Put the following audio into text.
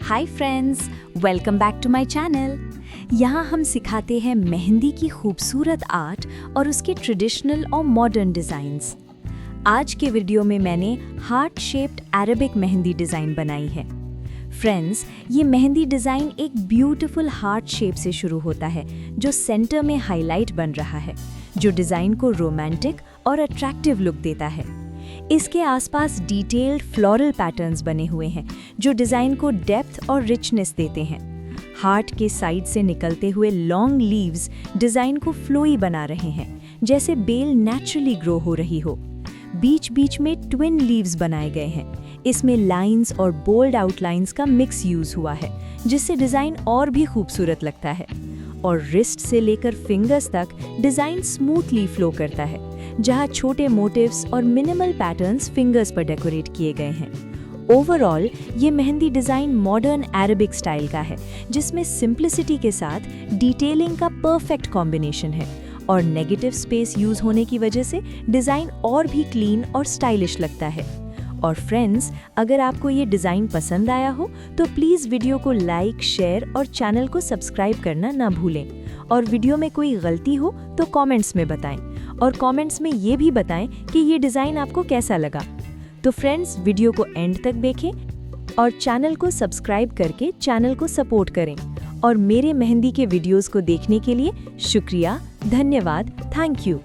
Hi friends, welcome back to my channel. यहाँ हम सिखाते हैं मेहंदी की खूबसूरत आर्ट और उसके ट्रेडिशनल और मॉडर्न डिज़ाइंस। आज के वीडियो में मैंने heart shaped Arabic mehndi design बनाई है। फ्रेंड्स, ये मेहंदी डिज़ाइन एक ब्यूटीफुल हार्ट शेप से शुरू होता है जो सेंटर में हाईलाइट बन रहा है, जो डिज़ाइन को रोमांटिक और अट्रैक्टिव लुक देता है। इसके आसपास डिटेल्ड फ्लोरल पैटर्न्स बने हुए हैं जो डिज़ाइन को डेप्थ और रिचनेस देते हैं। हार्ट के साइड से निकलते हुए लॉन्ग लीव्स डिज़ाइन को फ्लोई बना रहे हैं, जैसे बेल नेचुरली ग्रो हो रही हो। बीच बीच में ट्विन लीव्स बनाए गए हैं। इसमें लाइंस और बोल्ड आउटलाइंस का मिक्स यूज हुआ है, जिससे डिज़ाइन और भी खूबसूरत लगता है। और रिस्ट से लेकर फिंगर्स तक डिज़ाइन स्मूथली फ्लो करता है, जहाँ छोटे मोटिव्स और मिनिमल पैटर्न्स फिंगर्स पर डेकोरेट किए गए हैं। ओवरऑल ये mehndi design modern Arabic style का है, जिसमें सिंप्लिसिटी के साथ डिटेलिंग का परफेक्ट कॉम्बिनेशन है और नेगेटिव स्पेस यूज होने की वजह से डिज़ाइन और भी क्लीन और स्टाइलिश लगता है। और फ्रेंड्स, अगर आपको ये डिज़ाइन पसंद आया हो तो प्लीज़ वीडियो को लाइक, शेयर और चैनल को सब्सक्राइब करना ना भूलें। और वीडियो में कोई गलती हो तो कमेंट्स में बताएं, और कमेंट्स में ये भी बताएं कि ये डिज़ाइन आपको कैसा लगा। तो फ्रेंड्स, वीडियो को एंड तक देखें और चैनल को सब्सक्राइब करके चैनल को सपोर्ट करें। और मेरे मेहंदी के वीडियोस को देखने के लिए शुक्रिया, धन्यवाद, थैंक यू।